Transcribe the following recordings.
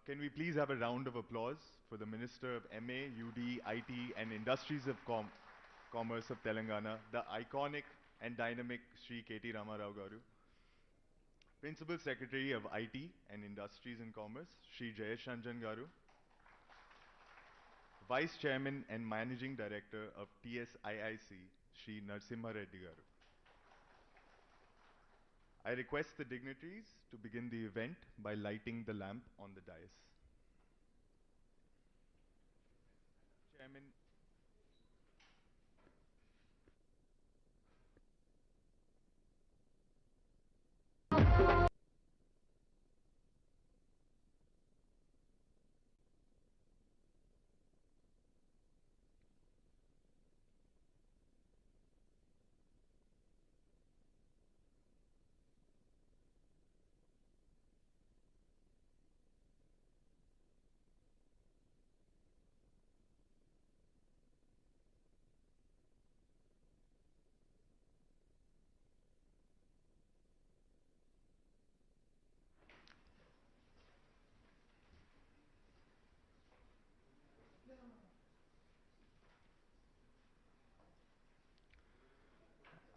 Can we please have a round of applause for the Minister of MA, UD, IT and Industries of Commerce of Telangana, the iconic and dynamic Sri KT Ramarao Garu. Principal Secretary of IT and Industries and Commerce, Sri Jayesh Ranjan Garu. Vice Chairman and Managing Director of TSIIC, Sri Narsimha Reddy Garu. I request the dignitaries to begin the event by lighting the lamp on the dais. Chairman.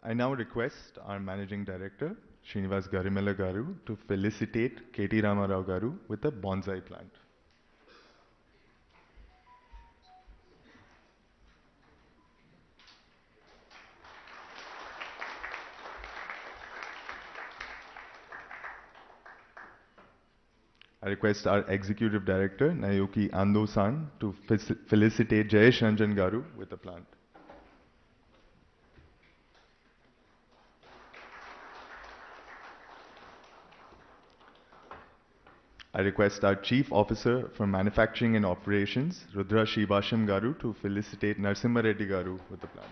I now request our Managing Director, Srinivas Garimella Garu, to felicitate KT Ramarao Garu with a bonsai plant. I request our Executive Director, Naoki Ando-san, to felicitate Jayesh Ranjan Garu with a plant. I request our Chief Officer for Manufacturing and Operations, Rudra Shibasham Garu, to felicitate Narsimha Reddy Garu with the plant.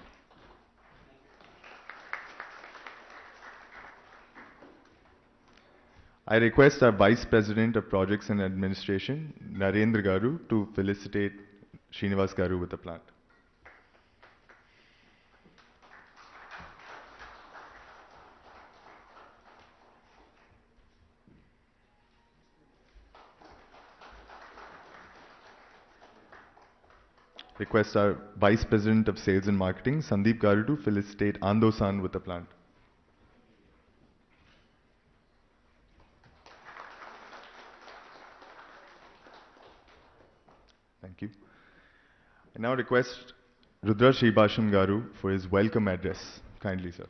I request our Vice President of Projects and Administration, Narendra Garu, to felicitate Srinivas Garu with the plant. Request our Vice President of Sales and Marketing, Sandeep Garu, to felicitate Ando-san with the plant. Thank you. I now request Rudra Shibasham Garu for his welcome address. Kindly, sir.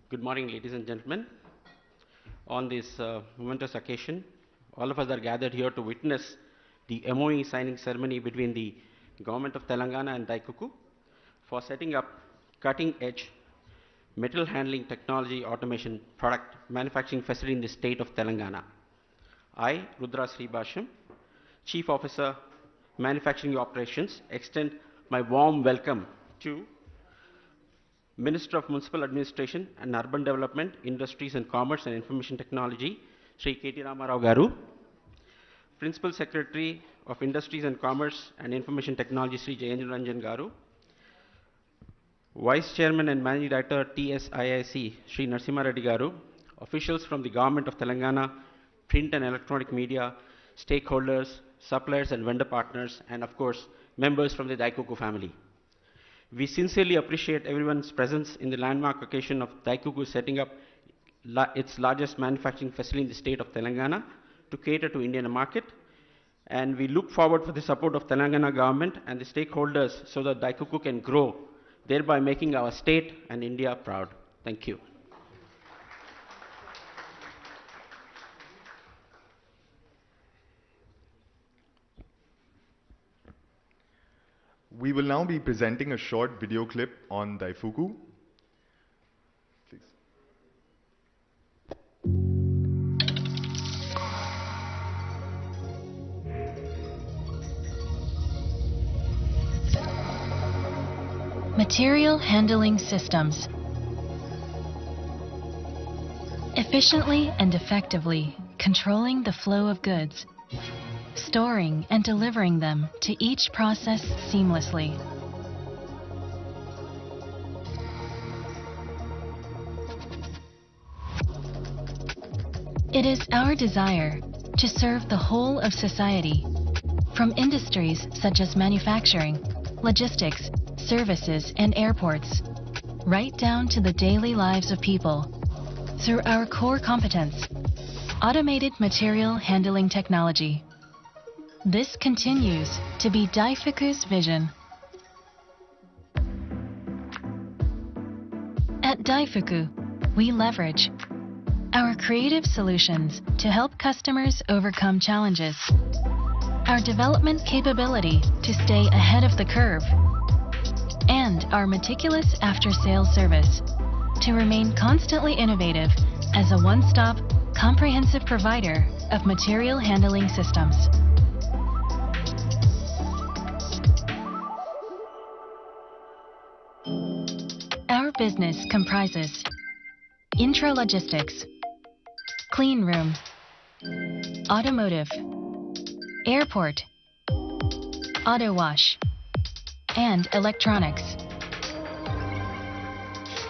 Good morning, ladies and gentlemen. On this momentous occasion, all of us are gathered here to witness the MOU signing ceremony between the Government of Telangana and DAIFUKU for setting up cutting-edge metal handling technology automation product manufacturing facility in the state of Telangana. I, Rudra Sribasham, Chief Officer, Manufacturing Operations, extend my warm welcome to Minister of Municipal Administration and Urban Development, Industries and Commerce and Information Technology, Sri KT Ramarao Garu, Principal Secretary of Industries and Commerce and Information Technology, Sri Jayesh Ranjan Garu, Vice Chairman and Managing Director, TSIIC, Sri Narsimha Reddy Garu, officials from the Government of Telangana, print and electronic media, stakeholders, suppliers and vendor partners, and of course, members from the DAIFUKU family. We sincerely appreciate everyone's presence in the landmark occasion of DAIFUKU setting up its largest manufacturing facility in the state of Telangana to cater to Indian market. And we look forward for the support of Telangana government and the stakeholders so that DAIFUKU can grow, thereby making our state and India proud. Thank you. We will now be presenting a short video clip on DAIFUKU. Please. Material handling systems. Efficiently and effectively controlling the flow of goods, storing and delivering them to each process seamlessly. It is our desire to serve the whole of society, from industries such as manufacturing, logistics, services, and airports, right down to the daily lives of people, through our core competence, automated material handling technology. This continues to be DAIFUKU's vision. At DAIFUKU, we leverage our creative solutions to help customers overcome challenges, our development capability to stay ahead of the curve, and our meticulous after-sales service to remain constantly innovative as a one-stop, comprehensive provider of material handling systems. Our business comprises intralogistics, clean room, automotive, airport, auto wash, and electronics.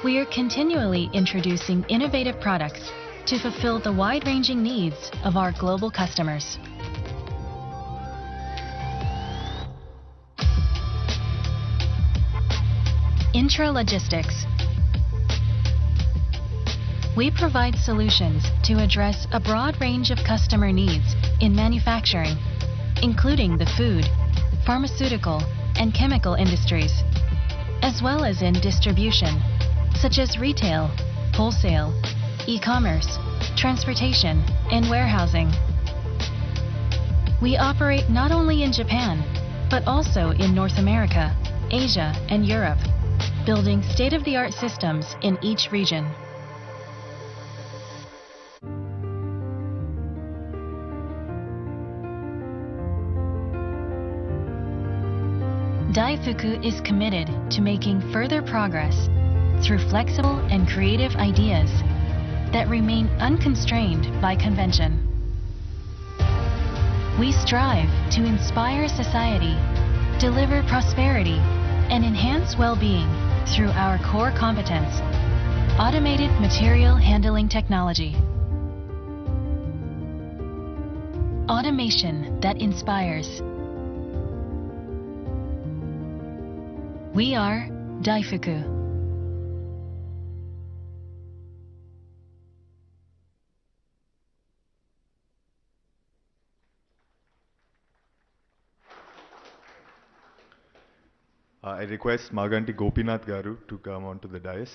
We are continually introducing innovative products to fulfill the wide-ranging needs of our global customers. Intralogistics. We provide solutions to address a broad range of customer needs in manufacturing, including the food, pharmaceutical, and chemical industries, as well as in distribution, such as retail, wholesale, e-commerce, transportation, and warehousing. We operate not only in Japan, but also in North America, Asia, and Europe, building state-of-the-art systems in each region. DAIFUKU is committed to making further progress through flexible and creative ideas that remain unconstrained by convention. We strive to inspire society, deliver prosperity, and enhance well-being through our core competence, automated material handling technology. Automation that inspires. We are DAIFUKU. I request Maganti Gopinath Garu to come onto the dais.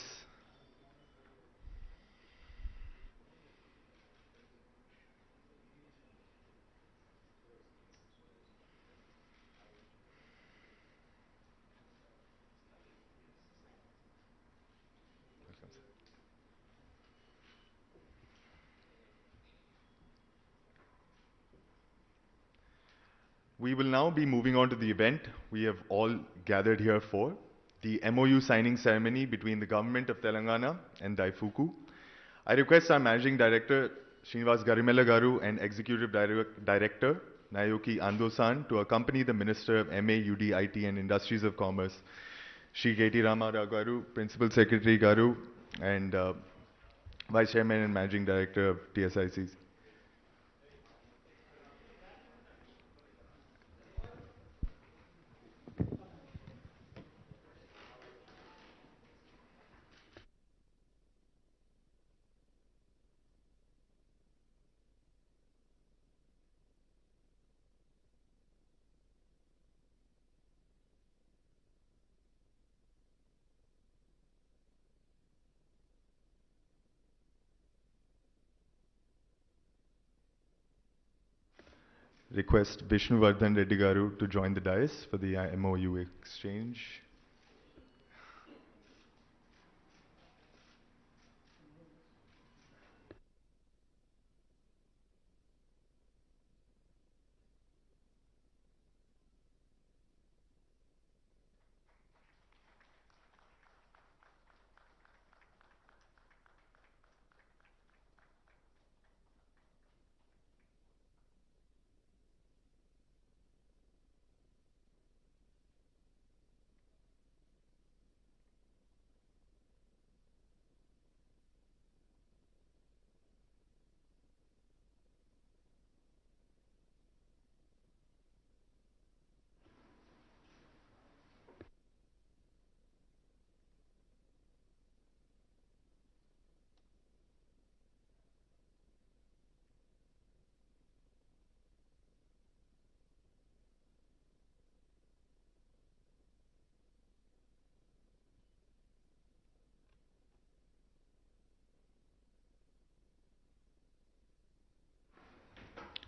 We will now be moving on to the event we have all gathered here for, the MOU signing ceremony between the Government of Telangana and DAIFUKU. I request our Managing Director, Srinivas Garimella Garu, and Executive Director, Naoki Ando-san, to accompany the Minister of MA, UD, IT and Industries of Commerce, Shri KT Rama Rao Garu, Principal Secretary Garu, and Vice Chairman and Managing Director of TSICs. Request Vishnuvardhan Reddy Garu to join the dais for the MOU exchange.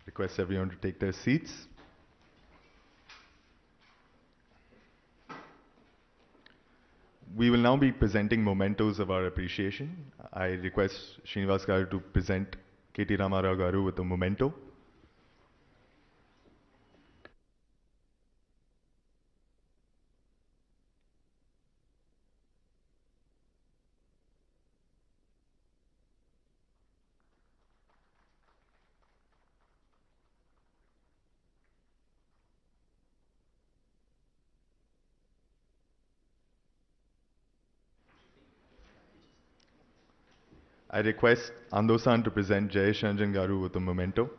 Request everyone to take their seats. We will now be presenting mementos of our appreciation. I request Srinivas Garu to present KT Ramarao Garu with a memento. I request Andosan to present Jayesh Ranjan Garu with a memento.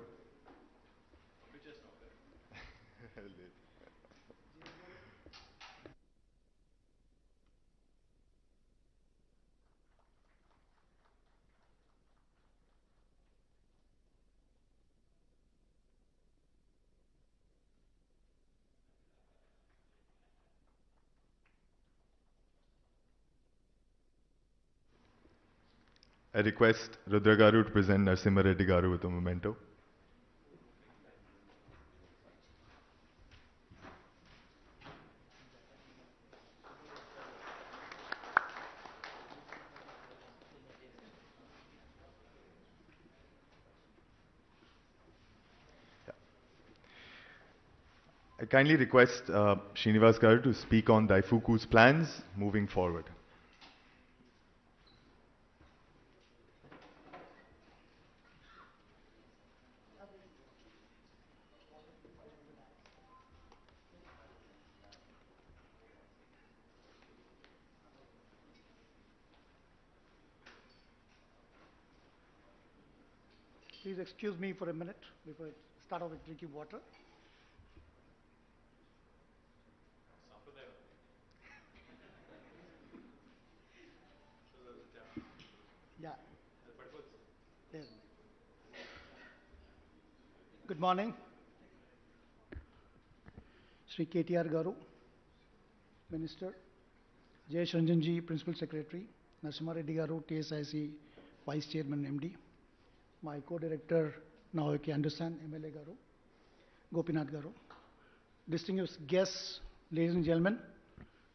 I request Rudra Garu to present Narasimha Reddy Garu with a memento. I kindly request Srinivas Garu to speak on DAIFUKU's plans moving forward. Please excuse me for a minute before I start off with drinking water. Yeah. There. Good morning. Sri KTR Garu, Minister, Jayesh Ranjan Ji, Principal Secretary, Narasimha Reddy Garu, TSIC Vice Chairman MD, my co-director Naoki Anderson, MLA Garu, Gopinath Garu, distinguished guests, ladies and gentlemen,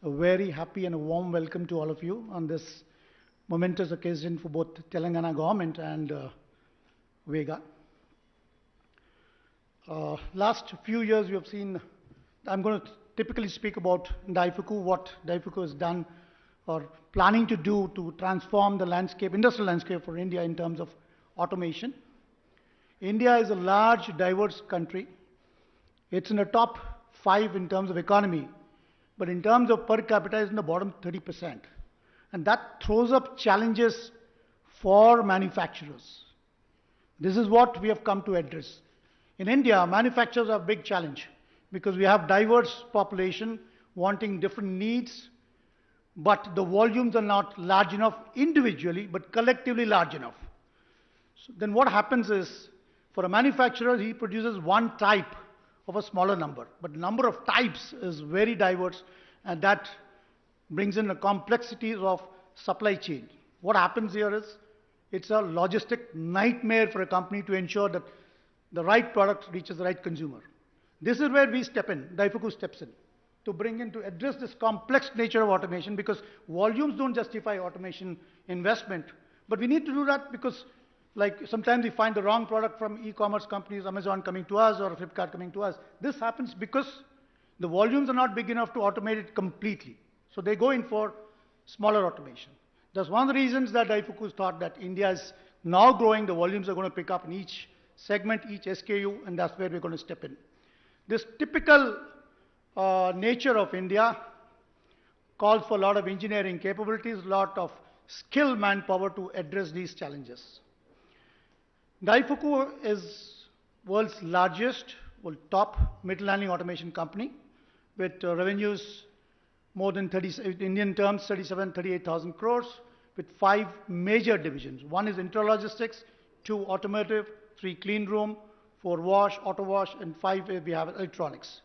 a very happy and a warm welcome to all of you on this momentous occasion for both Telangana government and Vega. Last few years we have seen, I'm going to typically speak about DAIFUKU, what DAIFUKU has done or planning to do to transform the landscape, industrial landscape for India in terms of automation. India is a large, diverse country. It's in the top 5 in terms of economy, but in terms of per capita, it's in the bottom 30%. And that throws up challenges for manufacturers. This is what we have come to address. In India, manufacturers are a big challenge because we have diverse population wanting different needs, but the volumes are not large enough individually, but collectively large enough. So then what happens is, for a manufacturer, he produces one type of a smaller number, but the number of types is very diverse, and that brings in the complexities of supply chain. What happens here is, it's a logistic nightmare for a company to ensure that the right product reaches the right consumer. This is where we step in, DAIFUKU steps in, to bring in, to address this complex nature of automation, because volumes don't justify automation investment. But we need to do that because, like, sometimes we find the wrong product from e-commerce companies, Amazon coming to us or Flipkart coming to us. This happens because the volumes are not big enough to automate it completely. So they go in for smaller automation. That's one of the reasons that DAIFUKU thought that India is now growing, the volumes are going to pick up in each segment, each SKU, and that's where we're going to step in. This typical nature of India calls for a lot of engineering capabilities, a lot of skilled manpower to address these challenges. DAIFUKU is world's largest, top middle handling automation company with revenues more than 30, Indian terms, 38,000 crores, with 5 major divisions. 1 is intralogistics, 2 automotive, 3 clean room, 4 wash, auto wash, and 5 we have electronics.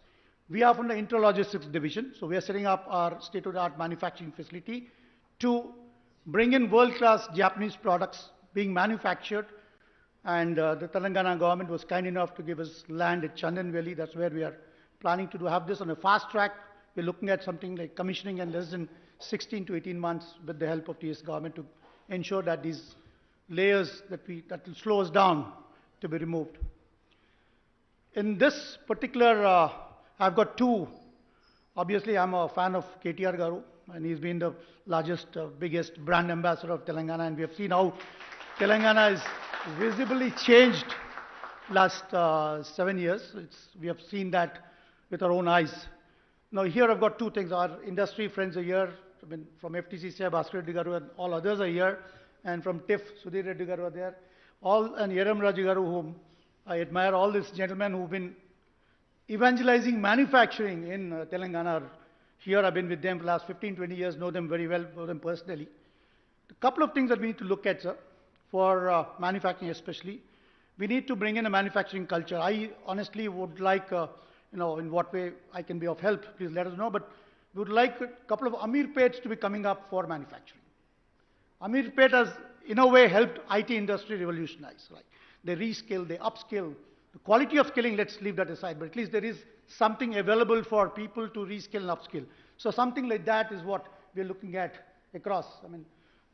We are from the intralogistics division, so we are setting up our state-of-the-art manufacturing facility to bring in world-class Japanese products being manufactured And the Telangana government was kind enough to give us land at Chandan Valley. That's where we are planning to have this on a fast track. We're looking at something like commissioning in less than 16 to 18 months with the help of TS government to ensure that these layers that will slow us down to be removed. In this particular, I've got two. Obviously, I'm a fan of KTR Garu, and he's been the largest, biggest brand ambassador of Telangana, and we have seen how Telangana is visibly changed last 7 years. We have seen that with our own eyes. Now here I've got two things. Our industry friends are here. I mean, from FTC, Bhaskar Reddy Garu and all others are here. And from TIF, Sudhir Reddy Garu are there. And Yeram Raju Garu, whom I admire, all these gentlemen who've been evangelizing manufacturing in Telangana. Here I've been with them for the last 15, 20 years, know them very well, know them personally. A couple of things that we need to look at, sir, for manufacturing especially. We need to bring in a manufacturing culture. I honestly would like, in what way I can be of help, please let us know, but we would like a couple of Amirpets to be coming up for manufacturing. Amirpet has, in a way, helped IT industry revolutionize. Right? They reskill, they upskill. The quality of skilling, let's leave that aside, but at least there is something available for people to reskill and upskill. So something like that is what we're looking at across. I mean,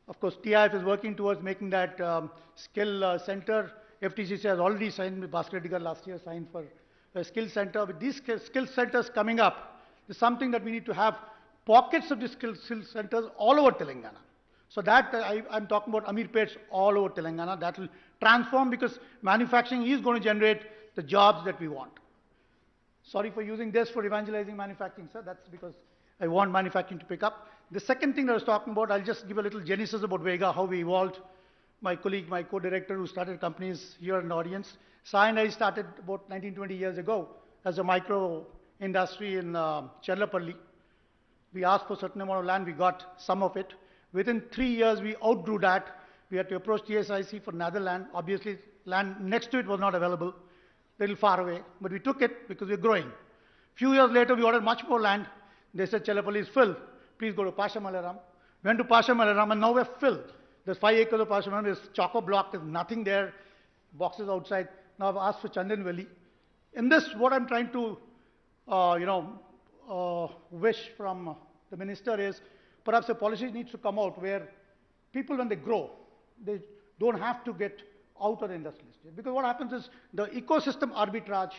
of course, TIF is working towards making that skill center. FTCC has already signed with Bhaskar Reddy last year, signed for a skill center. With these skill centers coming up, there's something that we need to have pockets of these skill centers all over Telangana. So that I'm talking about Amirpets all over Telangana. That will transform because manufacturing is going to generate the jobs that we want. Sorry for using this for evangelizing manufacturing, sir. That's because I want manufacturing to pick up. The second thing that I was talking about, I'll just give a little genesis about Vega, how we evolved. My colleague, my co-director who started companies here in the audience, Sai and I started about 19, 20 years ago as a micro industry in Cherlapalli. We asked for a certain amount of land, we got some of it. Within 3 years, we outgrew that. We had to approach TSIC for another land. Obviously, land next to it was not available, a little far away, but we took it because we're growing. Few years later, we ordered much more land. They said, Cherlapalli is filled. Please go to Pasha Malaram. Went to Pasha Malaram, and now we're filled. There's 5 acres of Pasha Malaram. There's choco block. There's nothing there. Boxes outside. Now I've asked for Chandan Valley. In this, what I'm trying to, wish from the minister is, perhaps a policy needs to come out where people, when they grow, they don't have to get out of the industrial estate. Because what happens is the ecosystem arbitrage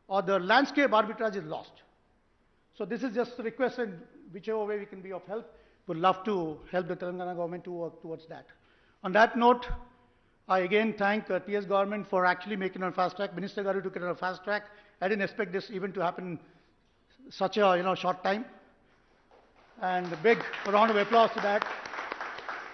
or the landscape arbitrage is lost. So this is just a request, in whichever way we can be of help. Would love to help the Telangana government to work towards that. On that note, I again thank TS government for actually making it on fast track. Minister Garu took it on a fast track. I didn't expect this even to happen in such a short time. And a big round of applause to that.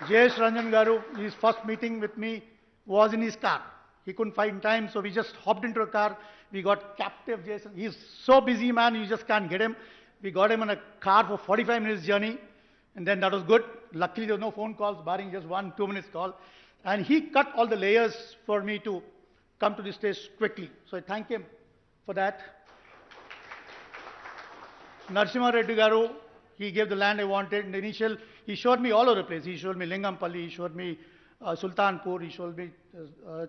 Jayesh Ranjan Garu, his first meeting with me was in his car. He couldn't find time, so we just hopped into a car. We got captive Jason. He's so busy, man, you just can't get him. We got him in a car for 45 minutes journey, and then that was good. Luckily, there was no phone calls, barring just 1-2 minutes call. And he cut all the layers for me to come to this stage quickly. So I thank him for that. Narasimha Reddy Garu, he gave the land I wanted. In the initial, he showed me all over the place. He showed me Lingampalli, he showed me Sultanpur, he showed me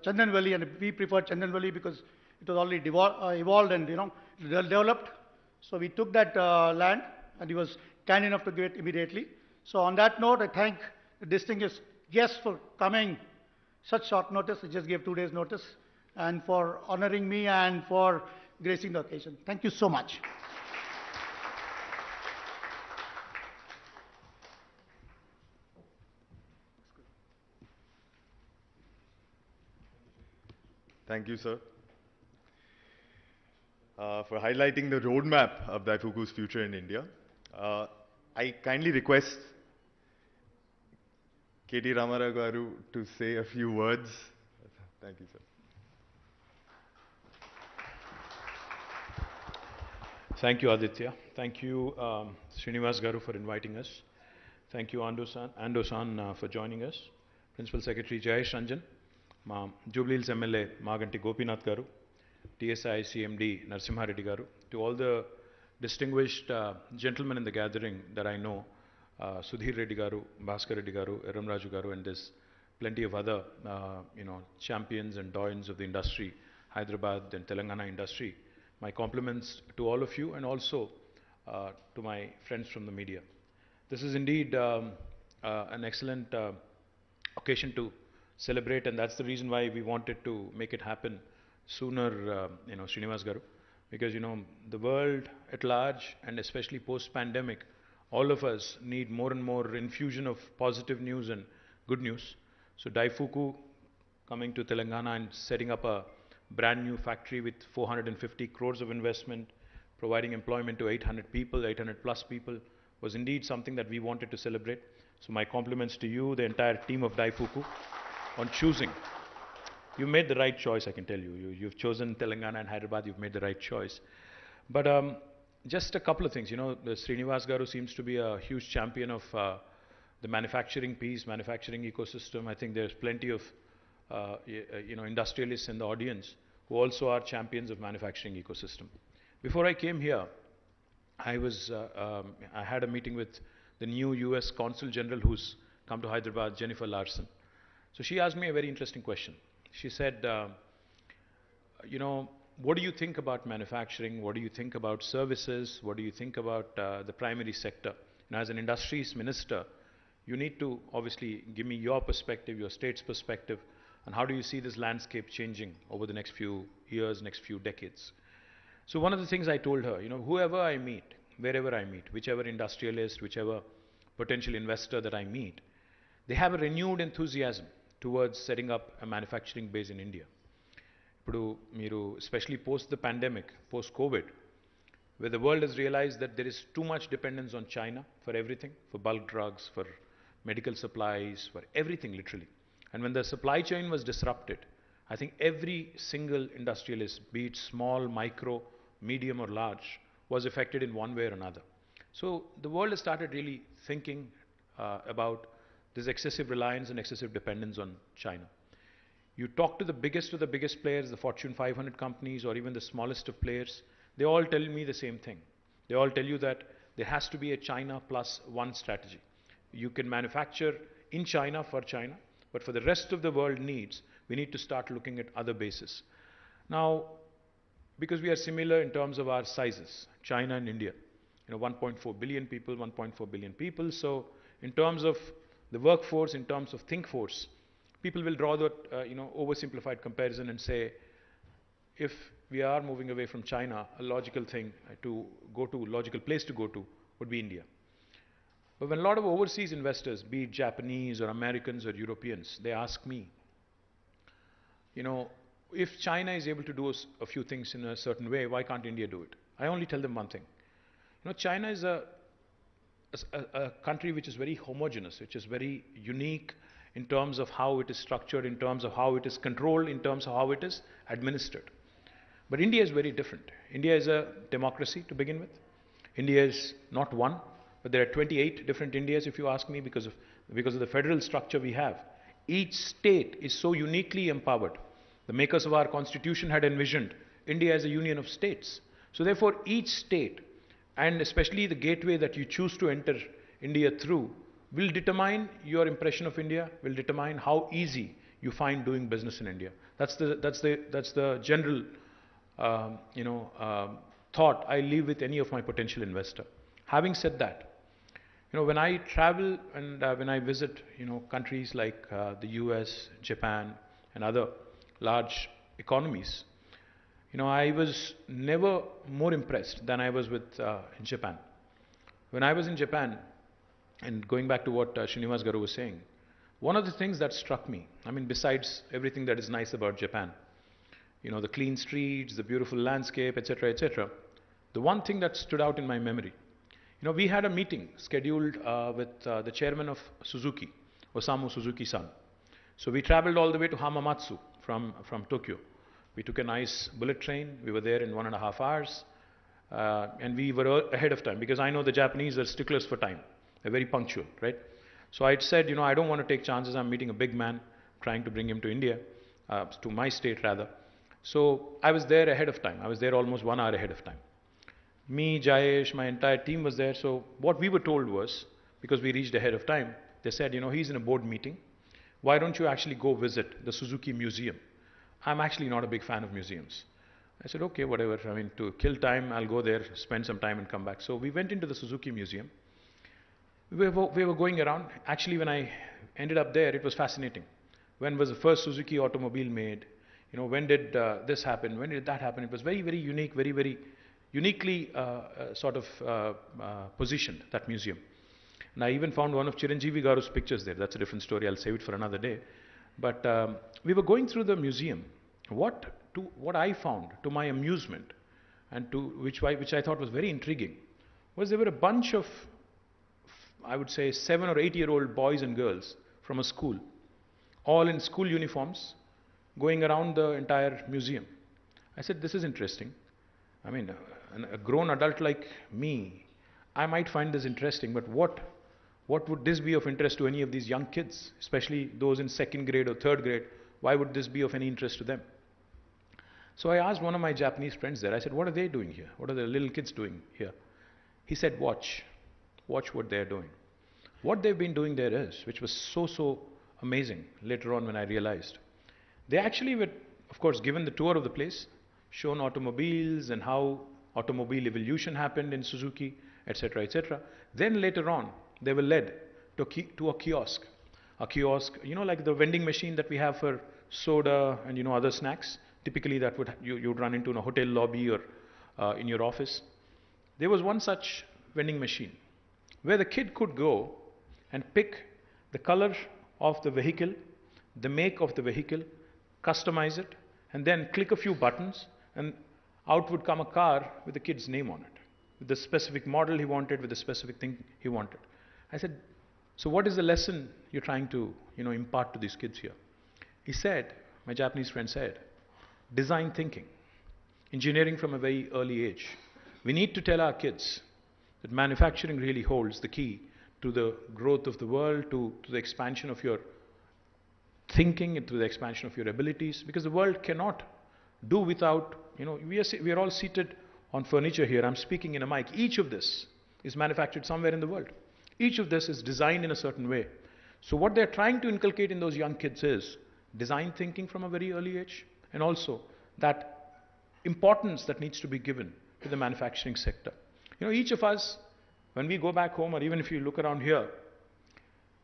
Chandan Valley, and we preferred Chandan Valley because it was already evolved and developed. So we took that land, and he was kind enough to give it immediately. So on that note, I thank the distinguished guests for coming such short notice. I just gave 2 days notice, and for honoring me and for gracing the occasion. Thank you so much. Thank you, sir, for highlighting the roadmap of DAIFUKU's future in India. I kindly request KT Ramarao Garu to say a few words. Thank you, sir. Thank you, Aditya. Thank you, Srinivas Garu, for inviting us. Thank you, Ando-san, for joining us. Principal Secretary Jayesh Ranjan, Jubilee Hills MLA Maganti Gopinath Garu, TSI CMD Narasimha Reddy Garu, to all the distinguished gentlemen in the gathering that I know, Sudhir Reddy Garu, Bhaskar Reddy Garu, Yeram Raju Garu, and this plenty of other, champions and doyens of the industry, Hyderabad and Telangana industry. My compliments to all of you and also to my friends from the media. This is indeed an excellent occasion to celebrate, and that's the reason why we wanted to make it happen sooner, Srinivas Garu, because, the world at large and especially post-pandemic, all of us need more and more infusion of positive news and good news. So DAIFUKU coming to Telangana and setting up a brand new factory with 450 crores of investment, providing employment to 800 people, 800 plus people, was indeed something that we wanted to celebrate. So my compliments to you, the entire team of DAIFUKU, on choosing. You made the right choice, I can tell you. You've chosen Telangana and Hyderabad, you've made the right choice. But just a couple of things. The Srinivas Garu seems to be a huge champion of the manufacturing piece, manufacturing ecosystem. I think there's plenty of industrialists in the audience who also are champions of manufacturing ecosystem. Before I came here, I had a meeting with the new US Consul General who's come to Hyderabad, Jennifer Larson. So she asked me a very interesting question. She said, what do you think about manufacturing? What do you think about services? What do you think about the primary sector? As an industries minister, you need to obviously give me your perspective, your state's perspective, and how do you see this landscape changing over the next few years, next few decades? So one of the things I told her, whoever I meet, wherever I meet, whichever industrialist, whichever potential investor that I meet, they have a renewed enthusiasm towards setting up a manufacturing base in India. Especially post the pandemic, post-COVID, where the world has realized that there is too much dependence on China for everything, for bulk drugs, for medical supplies, for everything literally. And when the supply chain was disrupted, I think every single industrialist, be it small, micro, medium or large, was affected in one way or another. So the world has started really thinking about this excessive reliance and excessive dependence on China. You talk to the biggest of the biggest players, the Fortune 500 companies or even the smallest of players, they all tell me the same thing. They all tell you that there has to be a China plus one strategy. You can manufacture in China for China, but for the rest of the world needs, we need to start looking at other bases. Now, because we are similar in terms of our sizes, China and India, 1.4 billion people, 1.4 billion people. So in terms of the workforce, in terms of think force, people will draw that oversimplified comparison and say, if we are moving away from China, a logical thing to go to, logical place to go to would be India. But when a lot of overseas investors, be it Japanese or Americans or Europeans, they ask me, if China is able to do a few things in a certain way, why can't India do it? I only tell them one thing. China is a country which is very homogeneous, which is very unique in terms of how it is structured, in terms of how it is controlled, in terms of how it is administered. But India is very different. India is a democracy to begin with. India is not one, but there are 28 different Indias, if you ask me, because of the federal structure we have. Each state is so uniquely empowered. The makers of our constitution had envisioned India as a union of states. So therefore, each state, and especially the gateway that you choose to enter India through, will determine your impression of India, will determine how easy you find doing business in India. That's the general thought I leave with any of my potential investor. Having said that, when I travel and when I visit countries like the US, Japan and other large economies, I was never more impressed than I was with in Japan. When I was in Japan, and going back to what Srinivas Garu was saying, one of the things that struck me, besides everything that is nice about Japan, the clean streets, the beautiful landscape, etc., etc., the one thing that stood out in my memory, we had a meeting scheduled with the chairman of Suzuki, Osamu Suzuki-san. So we traveled all the way to Hamamatsu from Tokyo. We took a nice bullet train. We were there in 1.5 hours. And we were ahead of time because I know the Japanese are sticklers for time. They're very punctual, right? So I said, I don't want to take chances. I'm meeting a big man, trying to bring him to India, to my state rather. So I was there ahead of time. I was there almost 1 hour ahead of time. Me, Jayesh, my entire team was there. So what we were told was, because we reached ahead of time, they said, he's in a board meeting. why don't you actually go visit the Suzuki Museum? I'm actually not a big fan of museums. I said, okay, whatever. I mean, to kill time, I'll go there, spend some time and come back. So we went into the Suzuki Museum. We were going around. Actually, when I ended up there, it was fascinating. When was the first Suzuki automobile made? You know, when did this happen? When did that happen? It was very, very unique, very, very uniquely positioned, that museum. And I even found one of Chiranjeevi Garu's pictures there. That's a different story. I'll save it for another day. But we were going through the museum. What I found, to my amusement, and which I thought was very intriguing, was there were a bunch of, I would say, 7 or 8-year-old boys and girls from a school, all in school uniforms, going around the entire museum. I said, this is interesting. I mean, a grown adult like me, I might find this interesting, but what would this be of interest to any of these young kids, especially those in 2nd grade or 3rd grade? Why would this be of any interest to them? So I asked one of my Japanese friends there, I said, what are they doing here? What are the little kids doing here? He said, watch what they're doing. What they've been doing there is, which was so amazing later on when I realized, they actually were, of course, given the tour of the place, shown automobiles and how automobile evolution happened in Suzuki, etc., etc. Then later on, they were led to a kiosk. A kiosk, you know, like the vending machine that we have for soda and, you know, other snacks. Typically, that you'd run into in a hotel lobby or in your office. There was one such vending machine where the kid could go and pick the color of the vehicle, the make of the vehicle, customize it, and then click a few buttons, and out would come a car with the kid's name on it, with the specific model he wanted, with the specific thing he wanted. I said, so what is the lesson you're trying to, you know, impart to these kids here? He said, my Japanese friend said, design thinking, engineering from a very early age. We need to tell our kids that manufacturing really holds the key to the growth of the world, to the expansion of your thinking, and to the expansion of your abilities, because the world cannot do without, you know, we are all seated on furniture here. I'm speaking in a mic. Each of this is manufactured somewhere in the world. Each of this is designed in a certain way. So what they're trying to inculcate in those young kids is design thinking from a very early age, and also that importance that needs to be given to the manufacturing sector. You know, each of us, when we go back home, or even if you look around here,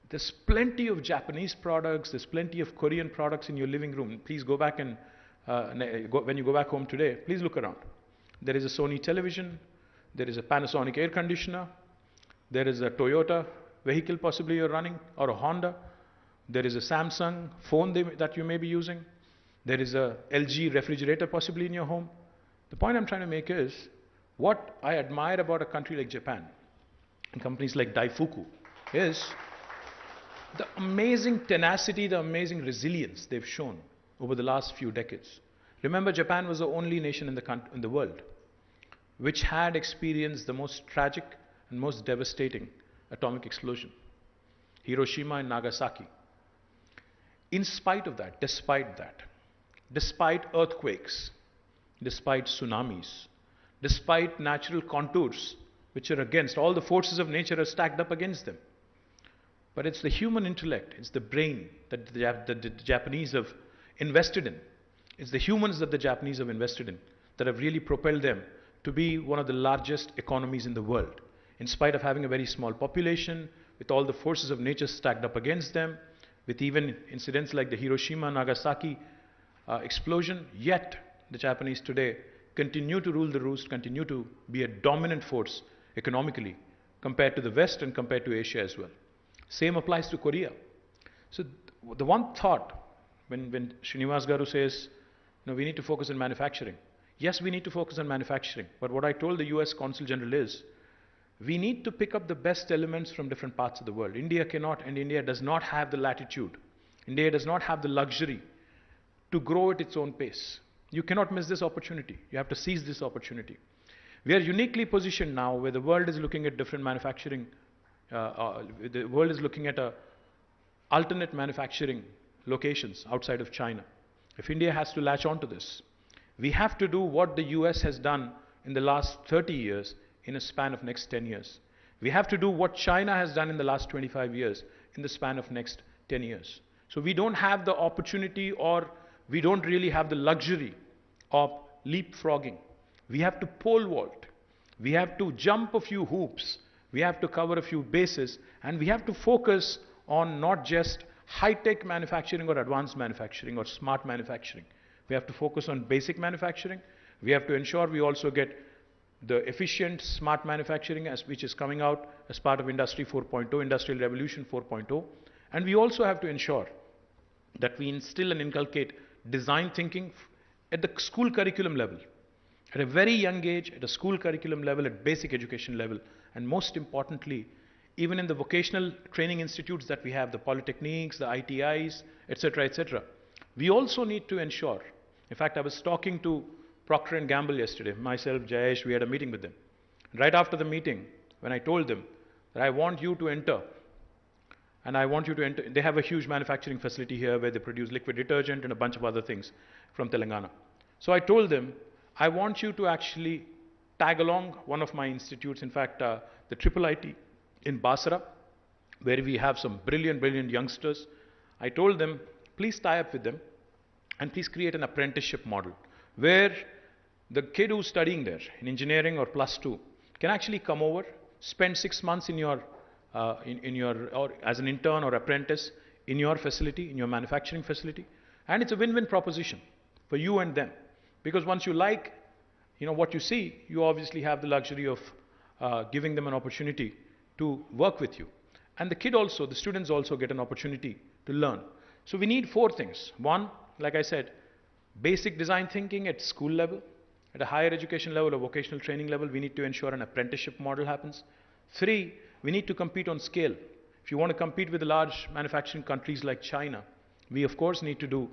there's plenty of Japanese products, there's plenty of Korean products in your living room. Please go back and, when you go back home today, please look around. There is a Sony television, there is a Panasonic air conditioner, there is a Toyota vehicle possibly you're running, or a Honda. There is a Samsung phone that you may be using. There is a LG refrigerator possibly in your home. The point I'm trying to make is, what I admire about a country like Japan and companies like DAIFUKU is the amazing tenacity, the amazing resilience they've shown over the last few decades. Remember, Japan was the only nation in the world which had experienced the most tragic and most devastating atomic explosion, Hiroshima and Nagasaki. In spite of that, despite earthquakes, despite tsunamis, despite natural contours which are against, all the forces of nature are stacked up against them. But it's the human intellect, it's the brain that the Japanese have invested in. It's the humans that the Japanese have invested in that have really propelled them to be one of the largest economies in the world. In spite of having a very small population, with all the forces of nature stacked up against them, with even incidents like the Hiroshima-Nagasaki explosion, yet the Japanese today continue to rule the roost, continue to be a dominant force economically compared to the West and compared to Asia as well. Same applies to Korea. So the one thought, when Srinivas Garu says, we need to focus on manufacturing. Yes, we need to focus on manufacturing. But what I told the US Consul General is, we need to pick up the best elements from different parts of the world. India cannot, and India does not have the latitude. India does not have the luxury to grow at its own pace. You cannot miss this opportunity. You have to seize this opportunity. We are uniquely positioned now where the world is looking at different manufacturing, the world is looking at alternate manufacturing locations outside of China. If India has to latch on to this, we have to do what the US has done in the last 30 years in a span of next 10 years. We have to do what China has done in the last 25 years in the span of next 10 years. So we don't have the opportunity, or we don't really have the luxury of leapfrogging. We have to pole vault. We have to jump a few hoops. We have to cover a few bases, and we have to focus on not just high-tech manufacturing or advanced manufacturing or smart manufacturing. We have to focus on basic manufacturing. We have to ensure we also get the efficient smart manufacturing which is coming out as part of Industry 4.0, Industrial Revolution 4.0. And we also have to ensure that we instill and inculcate design thinking at the school curriculum level, at a very young age, at a school curriculum level, at basic education level, and most importantly, even in the vocational training institutes that we have, the polytechniques, the ITIs, etc., etc. We also need to ensure, in fact, I was talking to Procter & Gamble yesterday, myself, Jayesh, we had a meeting with them. Right after the meeting, when I told them that I want you to enter, and I want you to enter, they have a huge manufacturing facility here where they produce liquid detergent and a bunch of other things from Telangana. So I told them, I want you to actually tag along one of my institutes, in fact, the IIIT in Basra, where we have some brilliant, brilliant youngsters. I told them, please tie up with them and please create an apprenticeship model where the kid who's studying there in engineering or +2 can actually come over, spend 6 months in your, or as an intern or apprentice in your facility, in your manufacturing facility. And it's a win-win proposition for you and them. Because once you like, what you see, you obviously have the luxury of giving them an opportunity to work with you. And the kid also, the students also get an opportunity to learn. So we need 4 things. 1, like I said, basic design thinking at school level. At a higher education level or vocational training level, we need to ensure an apprenticeship model happens. 3, we need to compete on scale. If you want to compete with the large manufacturing countries like China, we of course need to do,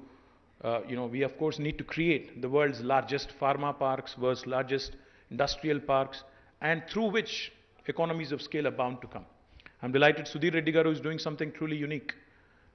we of course need to create the world's largest pharma parks, world's largest industrial parks, and through which economies of scale are bound to come. I'm delighted Sudhir Reddy Garu is doing something truly unique.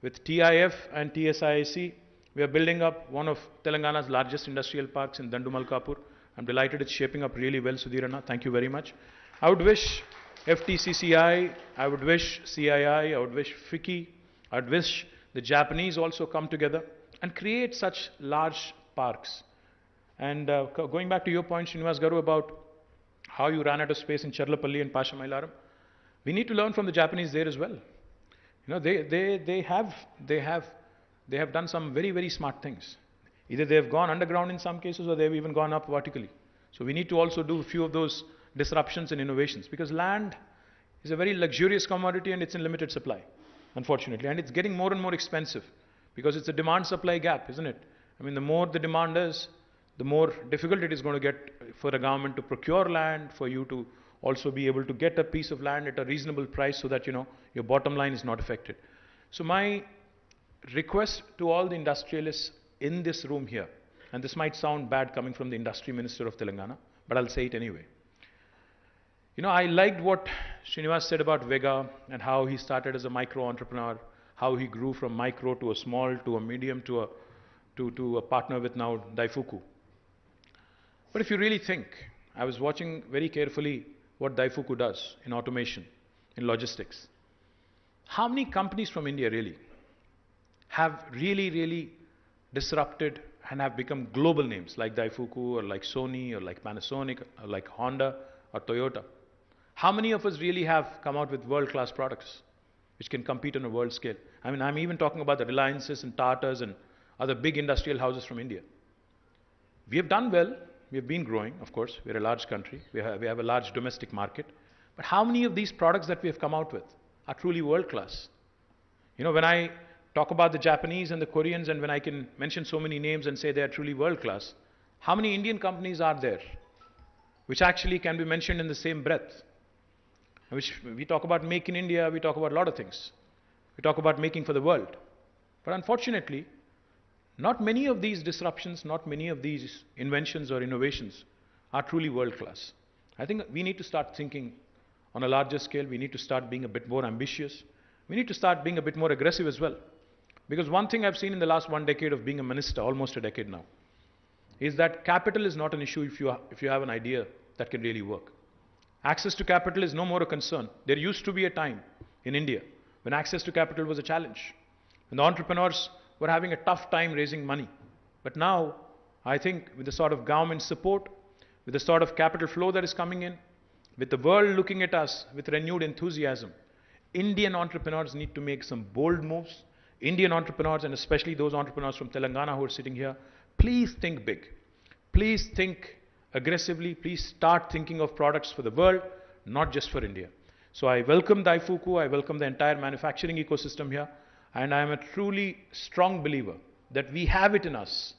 With TIF and TSIAC, we are building up one of Telangana's largest industrial parks in Dandumalkapur. I'm delighted it's shaping up really well, Sudhir Anna. Thank you very much. I would wish FTCCI, I would wish CII, I would wish FICCI, I would wish the Japanese also come together and create such large parks. And going back to your point, Srinivas Garu, about how you ran out of space in Charlapalli and Pashamailaram, we need to learn from the Japanese there as well. They have done some very, very smart things. Either they have gone underground in some cases or they have even gone up vertically. So we need to also do a few of those disruptions and innovations, because land is a very luxurious commodity and it's in limited supply, unfortunately. And it's getting more and more expensive because it's a demand-supply gap, isn't it? I mean, the more the demand is, the more difficult it is going to get for a government to procure land, for you to also be able to get a piece of land at a reasonable price so that, your bottom line is not affected. So my request to all the industrialists in this room here, and this might sound bad coming from the Industry Minister of Telangana, but I'll say it anyway. I liked what Srinivas said about Vega and how he started as a micro-entrepreneur, how he grew from micro to a small, to a medium, to a partner with now DAIFUKU. But if you really think, I was watching very carefully what DAIFUKU does in automation, in logistics. How many companies from India really have really disrupted and have become global names like DAIFUKU or like Sony or like Panasonic or like Honda or Toyota? How many of us really have come out with world-class products which can compete on a world scale? I mean, I'm even talking about the Reliances and Tatas and other big industrial houses from India. We have done well. We have been growing, of course. We're a large country. We have a large domestic market. But how many of these products that we have come out with are truly world-class? When I talk about the Japanese and the Koreans, and when I can mention so many names and say they are truly world-class, how many Indian companies are there which actually can be mentioned in the same breath? Which we talk about Make in India, we talk about a lot of things. We talk about making for the world. But unfortunately, not many of these disruptions, not many of these inventions or innovations are truly world-class. I think we need to start thinking on a larger scale. We need to start being a bit more ambitious. We need to start being a bit more aggressive as well. Because one thing I've seen in the last 1 decade of being a minister, almost a decade now, is that capital is not an issue if you have an idea that can really work. Access to capital is no more a concern. There used to be a time in India when access to capital was a challenge. when the entrepreneurs were having a tough time raising money. But now, I think with the sort of government support, with the sort of capital flow that is coming in, with the world looking at us with renewed enthusiasm, Indian entrepreneurs need to make some bold moves. Indian entrepreneurs, and especially those entrepreneurs from Telangana who are sitting here, please think big. Please think aggressively. Please start thinking of products for the world, not just for India. So I welcome DAIFUKU, I welcome the entire manufacturing ecosystem here, and I am a truly strong believer that we have it in us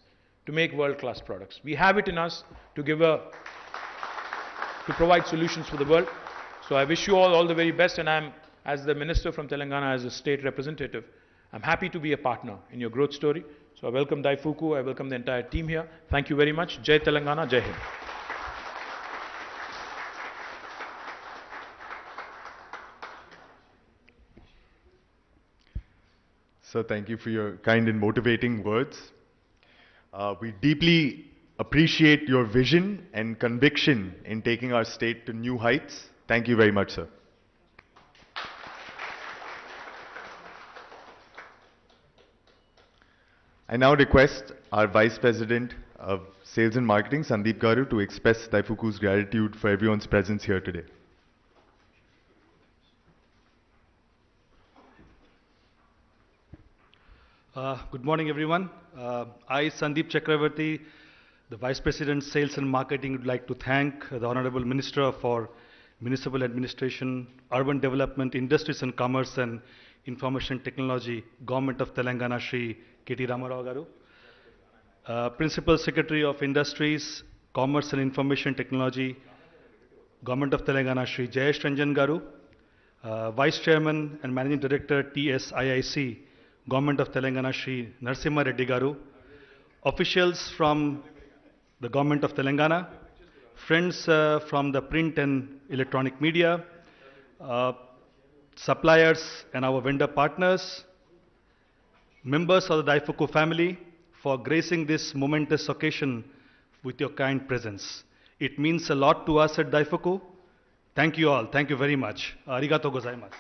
to make world-class products. We have it in us to provide solutions for the world. So I wish you all the very best, and I'm, as the Minister from Telangana, as a state representative, I'm happy to be a partner in your growth story. So I welcome DAIFUKU, I welcome the entire team here. Thank you very much. Jai Telangana, Jai Hind. Sir, thank you for your kind and motivating words. We deeply appreciate your vision and conviction in taking our state to new heights. Thank you very much, sir. I now request our Vice President of Sales and Marketing, Sandeep Garu, to express DAIFUKU's gratitude for everyone's presence here today. Good morning, everyone. I, Sandeep Chakravarti, the Vice President, Sales and Marketing, would like to thank the Honorable Minister for Municipal Administration, Urban Development, Industries and Commerce and Information Technology, Government of Telangana, Shri KT Ramarao Garu. Principal Secretary of Industries, Commerce and Information Technology, Government of Telangana, Shri Jayesh Ranjan Garu. Vice Chairman and Managing Director, TSIIC, Government of Telangana, Shri Narasimha Reddy Garu. Officials from the Government of Telangana, friends from the print and electronic media, suppliers and our vendor partners, members of the DAIFUKU family, for gracing this momentous occasion with your kind presence. It means a lot to us at DAIFUKU. Thank you all. Thank you very much. Arigato gozaimasu.